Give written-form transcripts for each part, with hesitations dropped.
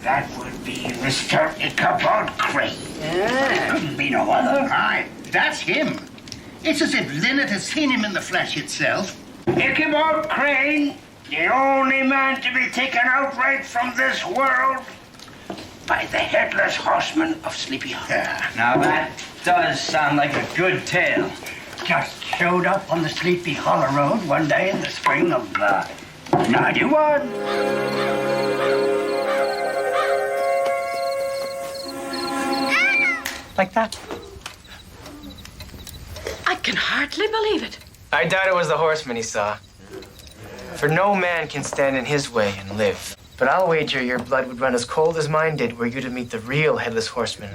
That would be Mr. Ichabod Crane. Couldn't be no other. Aye, that's him. It's as if Lynette has seen him in the flesh itself. Ichabod Crane, the only man to be taken outright from this world by the headless horseman of Sleepy Hollow. Now that does sound like a good tale. Just showed up on the Sleepy Hollow Road one day in the spring of 91. Like that. I can hardly believe it. I doubt it was the horseman he saw. For no man can stand in his way and live. But I'll wager your blood would run as cold as mine did were you to meet the real Headless Horseman.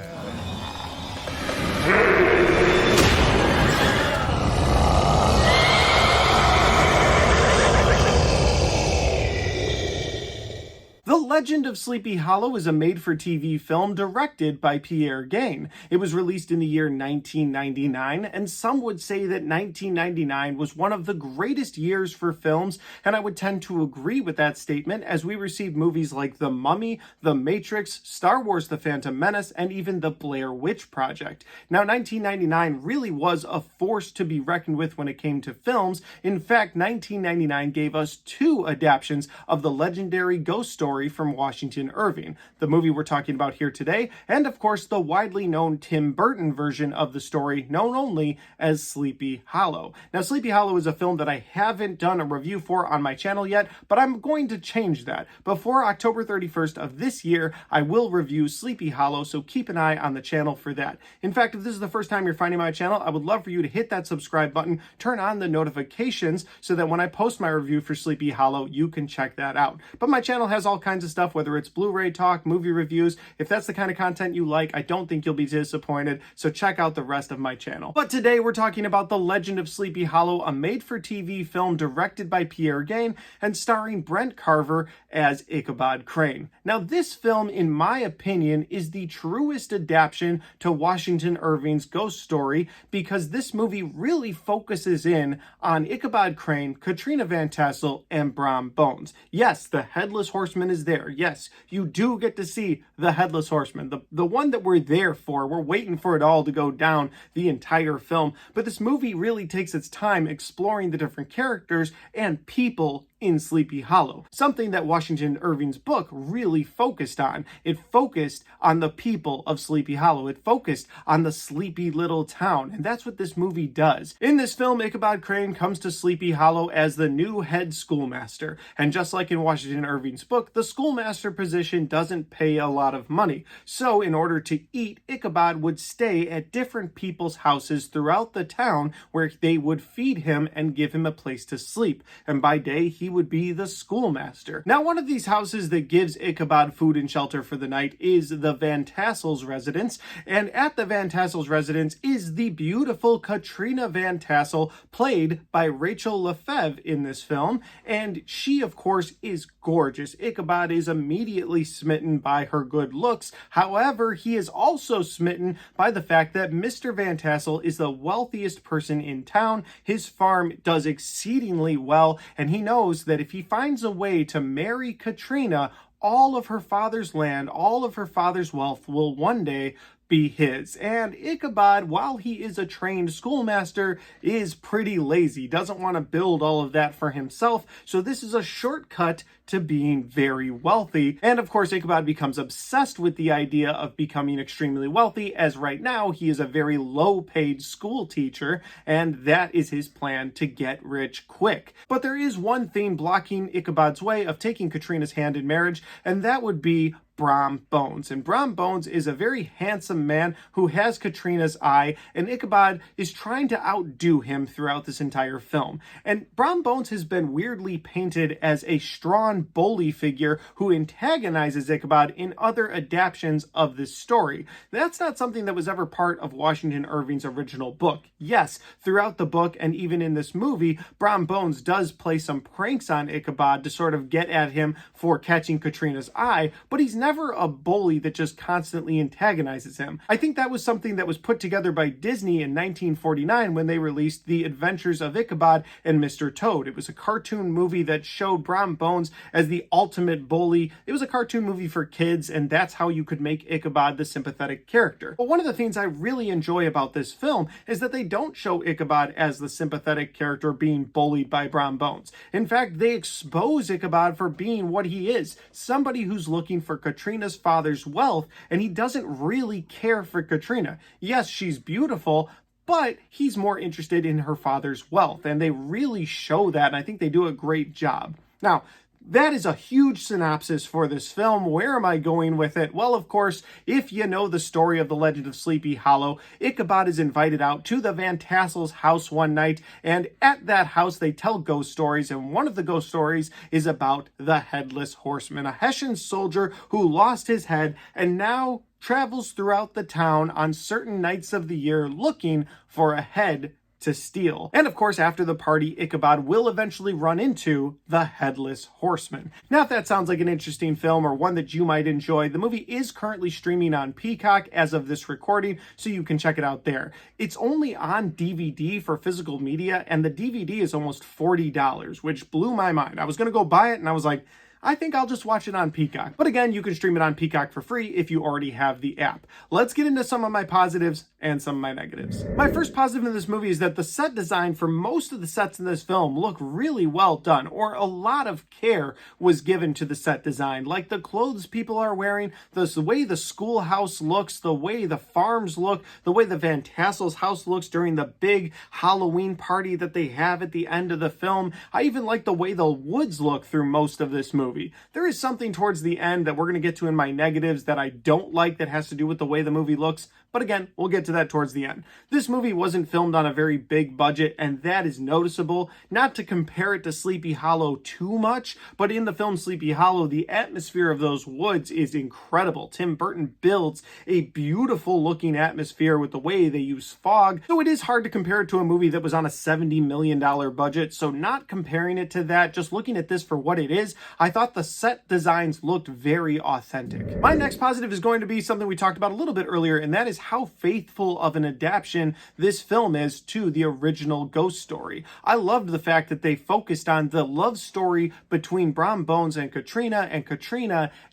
The Legend of Sleepy Hollow is a made-for-TV film directed by Pierre Gain. It was released in the year 1999, and some would say that 1999 was one of the greatest years for films, and I would tend to agree with that statement as we received movies like The Mummy, The Matrix, Star Wars The Phantom Menace, and even The Blair Witch Project. Now, 1999 really was a force to be reckoned with when it came to films. In fact, 1999 gave us two adaptations of the legendary ghost story from Washington Irving, the movie we're talking about here today, and of course the widely known Tim Burton version of the story known only as Sleepy Hollow. Now, Sleepy Hollow is a film that I haven't done a review for on my channel yet, but I'm going to change that. Before October 31st of this year, I will review Sleepy Hollow, so keep an eye on the channel for that. In fact, if this is the first time you're finding my channel, I would love for you to hit that subscribe button, turn on the notifications so that when I post my review for Sleepy Hollow, you can check that out. But my channel has all kinds of stuff, whether it's Blu-ray talk, movie reviews. If that's the kind of content you like, I don't think you'll be disappointed, so check out the rest of my channel. But today we're talking about The Legend of Sleepy Hollow, a made-for-TV film directed by Pierre Gain and starring Brent Carver as Ichabod Crane. Now, this film, in my opinion, is the truest adaptation to Washington Irving's ghost story because this movie really focuses in on Ichabod Crane, Katrina Van Tassel, and Brom Bones. Yes, the Headless Horseman is there. Yes, you do get to see the Headless Horseman, the one that we're there for. We're waiting for it all to go down the entire film. But this movie really takes its time exploring the different characters and people in Sleepy Hollow, something that Washington Irving's book really focused on. It focused on the people of Sleepy Hollow. It focused on the sleepy little town, and that's what this movie does. In this film, Ichabod Crane comes to Sleepy Hollow as the new head schoolmaster, and just like in Washington Irving's book, the schoolmaster position doesn't pay a lot of money. So in order to eat, Ichabod would stay at different people's houses throughout the town where they would feed him and give him a place to sleep, and by day he would be the schoolmaster. Now, one of these houses that gives Ichabod food and shelter for the night is the Van Tassel's residence, and at the Van Tassel's residence is the beautiful Katrina Van Tassel, played by Rachel Lefevre in this film, and she, of course, is gorgeous. Ichabod is immediately smitten by her good looks. However, he is also smitten by the fact that Mr. Van Tassel is the wealthiest person in town. His farm does exceedingly well, and he knows that if he finds a way to marry Katrina, all of her father's land, all of her father's wealth will one day be his. And Ichabod, while he is a trained schoolmaster, is pretty lazy, doesn't want to build all of that for himself, so this is a shortcut to being very wealthy. And of course, Ichabod becomes obsessed with the idea of becoming extremely wealthy, as right now he is a very low-paid school teacher, and that is his plan to get rich quick. But there is one thing blocking Ichabod's way of taking Katrina's hand in marriage, and that would be Brom Bones. And Brom Bones is a very handsome man who has Katrina's eye, and Ichabod is trying to outdo him throughout this entire film. And Brom Bones has been weirdly painted as a strong bully figure who antagonizes Ichabod in other adaptations of this story. That's not something that was ever part of Washington Irving's original book. Yes, throughout the book and even in this movie, Brom Bones does play some pranks on Ichabod to sort of get at him for catching Katrina's eye, but he's never never a bully that just constantly antagonizes him. I think that was something that was put together by Disney in 1949 when they released The Adventures of Ichabod and Mr. Toad. It was a cartoon movie that showed Brom Bones as the ultimate bully. It was a cartoon movie for kids, and that's how you could make Ichabod the sympathetic character. But one of the things I really enjoy about this film is that they don't show Ichabod as the sympathetic character being bullied by Brom Bones. In fact, they expose Ichabod for being what he is, somebody who's looking for Katrina's father's wealth, and he doesn't really care for Katrina. Yes, she's beautiful, but he's more interested in her father's wealth, and they really show that, and I think they do a great job. Now, that is a huge synopsis for this film. Where am I going with it? Well, of course, if you know the story of the Legend of Sleepy Hollow, Ichabod is invited out to the Van Tassel's house one night, and at that house they tell ghost stories, and one of the ghost stories is about the Headless Horseman, a Hessian soldier who lost his head and now travels throughout the town on certain nights of the year looking for a head to steal. And of course, after the party, Ichabod will eventually run into the Headless Horseman. Now, if that sounds like an interesting film or one that you might enjoy, the movie is currently streaming on Peacock as of this recording, so you can check it out there. It's only on DVD for physical media, and the DVD is almost $40, which blew my mind. I was going to go buy it, and I was like, I think I'll just watch it on Peacock. But again, you can stream it on Peacock for free if you already have the app. Let's get into some of my positives and some of my negatives. My first positive in this movie is that the set design for most of the sets in this film look really well done, or a lot of care was given to the set design, like the clothes people are wearing, the way the schoolhouse looks, the way the farms look, the way the Van Tassel's house looks during the big Halloween party that they have at the end of the film. I even like the way the woods look through most of this movie. There is something towards the end that we're going to get to in my negatives that I don't like that has to do with the way the movie looks, but again, we'll get to that towards the end. This movie wasn't filmed on a very big budget, and that is noticeable. Not to compare it to Sleepy Hollow too much, but in the film Sleepy Hollow, the atmosphere of those woods is incredible. Tim Burton builds a beautiful looking atmosphere with the way they use fog, so it is hard to compare it to a movie that was on a $70 million budget, so not comparing it to that, just looking at this for what it is, I thought the set designs looked very authentic. My next positive is going to be something we talked about a little bit earlier, and that is how faithful of an adaptation this film is to the original ghost story. I loved the fact that they focused on the love story between Brom Bones and Katrina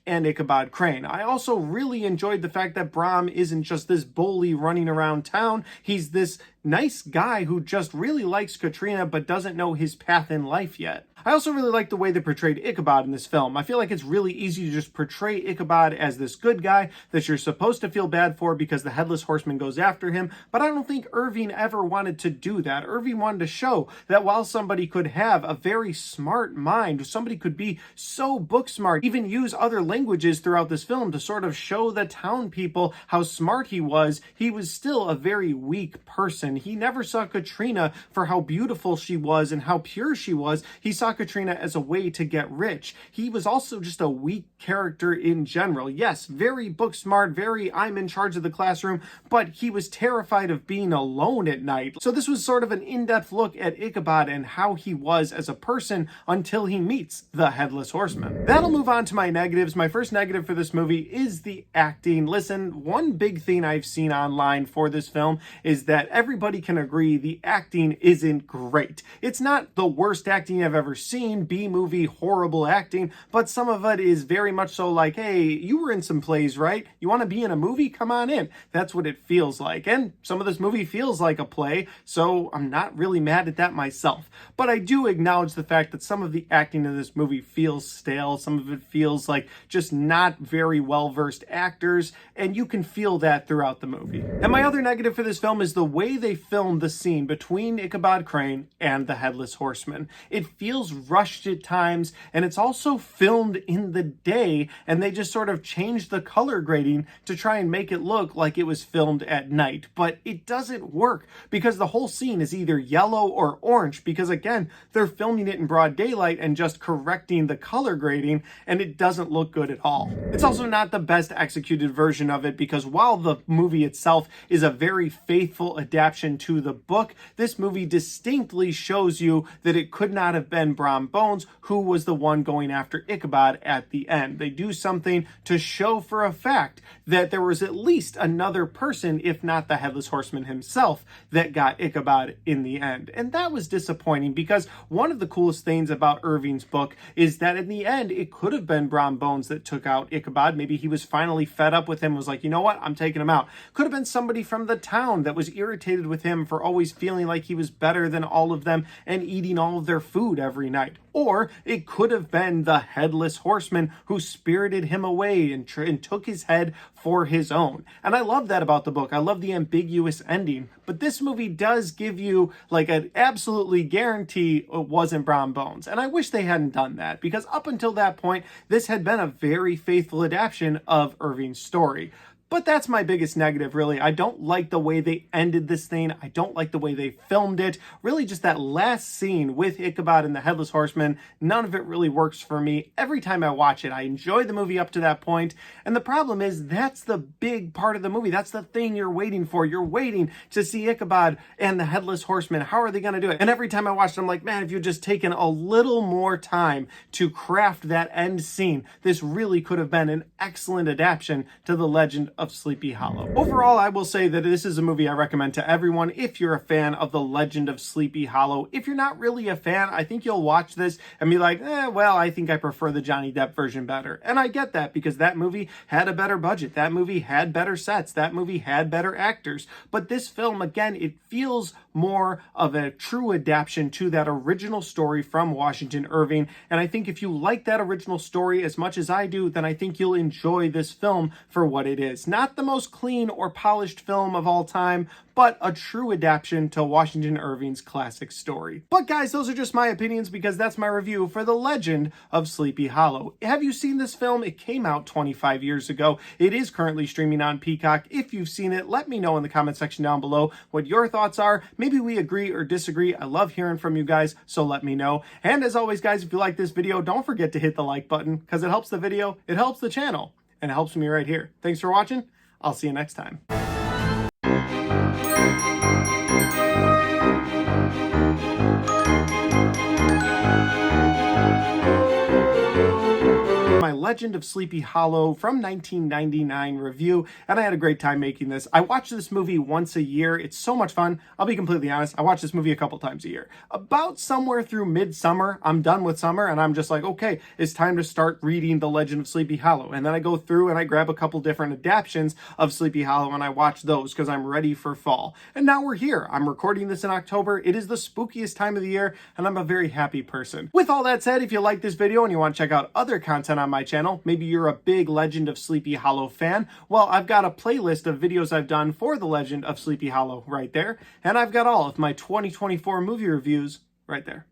and Ichabod Crane. I also really enjoyed the fact that Brom isn't just this bully running around town. He's this nice guy who just really likes Katrina but doesn't know his path in life yet. I also really like the way they portrayed Ichabod in this film. I feel like it's really easy to just portray Ichabod as this good guy that you're supposed to feel bad for because the Headless Horseman goes after him, but I don't think Irving ever wanted to do that. Irving wanted to show that while somebody could have a very smart mind, somebody could be so book smart, even use other languages throughout this film to sort of show the town people how smart he was still a very weak person. He never saw Katrina for how beautiful she was and how pure she was. He saw Katrina as a way to get rich. He was also just a weak character in general. Yes, very book smart, very I'm in charge of the classroom, but he was terrified of being alone at night. So this was sort of an in-depth look at Ichabod and how he was as a person until he meets the Headless Horseman. That'll move on to my negatives. My first negative for this movie is the acting. Listen, one big thing I've seen online for this film is that everybody can agree the acting isn't great. It's not the worst acting I've ever seen, B-movie horrible acting, but some of it is very much so like, hey, you were in some plays, right? You want to be in a movie? Come on in. That's what it feels like. And some of this movie feels like a play, so I'm not really mad at that myself. But I do acknowledge the fact that some of the acting in this movie feels stale. Some of it feels like just not very well-versed actors, and you can feel that throughout the movie. And my other negative for this film is the way they filmed the scene between Ichabod Crane and the Headless Horseman. It feels rushed at times, and it's also filmed in the day, and they just sort of changed the color grading to try and make it look like it was filmed at night. But it doesn't work because the whole scene is either yellow or orange because, again, they're filming it in broad daylight and just correcting the color grading, and it doesn't look good at all. It's also not the best executed version of it because while the movie itself is a very faithful adaptation exception to the book. This movie distinctly shows you that it could not have been Brom Bones who was the one going after Ichabod at the end. They do something to show for a fact that there was at least another person, if not the Headless Horseman himself, that got Ichabod in the end. And that was disappointing because one of the coolest things about Irving's book is that in the end, it could have been Brom Bones that took out Ichabod. Maybe he was finally fed up with him, was like, you know what, I'm taking him out. Could have been somebody from the town that was irritated with him for always feeling like he was better than all of them and eating all of their food every night. Or it could have been the Headless Horseman who spirited him away and took his head for his own. And I love that about the book. I love the ambiguous ending. But this movie does give you like an absolutely guarantee it wasn't Brom Bones. And I wish they hadn't done that, because up until that point, this had been a very faithful adaptation of Irving's story. But that's my biggest negative, really. I don't like the way they ended this thing. I don't like the way they filmed it. Really, just that last scene with Ichabod and the Headless Horseman, none of it really works for me. Every time I watch it, I enjoy the movie up to that point. And the problem is, that's the big part of the movie. That's the thing you're waiting for. You're waiting to see Ichabod and the Headless Horseman. How are they going to do it? And every time I watch it, I'm like, man, if you'd just taken a little more time to craft that end scene, this really could have been an excellent adaptation to the Legend of Sleepy Hollow. Overall, I will say that this is a movie I recommend to everyone if you're a fan of the Legend of Sleepy Hollow. If you're not really a fan, I think you'll watch this and be like, well, I think I prefer the Johnny Depp version better. And I get that, because that movie had a better budget. That movie had better sets. That movie had better actors. But this film, again, it feels more of a true adaptation to that original story from Washington Irving. And I think if you like that original story as much as I do, then I think you'll enjoy this film for what it is. Not the most clean or polished film of all time, but a true adaptation to Washington Irving's classic story. But guys, those are just my opinions, because that's my review for The Legend of Sleepy Hollow. Have you seen this film? It came out 25 years ago. It is currently streaming on Peacock. If you've seen it, let me know in the comment section down below what your thoughts are. Maybe we agree or disagree. I love hearing from you guys, so let me know. And as always, guys, if you like this video, don't forget to hit the like button, because it helps the video, it helps the channel, and it helps me right here. Thanks for watching. I'll see you next time. My Legend of Sleepy Hollow from 1999 review, and I had a great time making this. I watch this movie once a year. It's so much fun. I'll be completely honest, I watch this movie a couple times a year. About somewhere through midsummer, I'm done with summer, and I'm just like, okay, it's time to start reading The Legend of Sleepy Hollow. And then I go through and I grab a couple different adaptations of Sleepy Hollow and I watch those because I'm ready for fall. And now we're here. I'm recording this in October. It is the spookiest time of the year, and I'm a very happy person. With all that said, if you like this video and you want to check out other content on my channel, maybe you're a big Legend of Sleepy Hollow fan, well, I've got a playlist of videos I've done for the Legend of Sleepy Hollow right there, and I've got all of my 2024 movie reviews right there.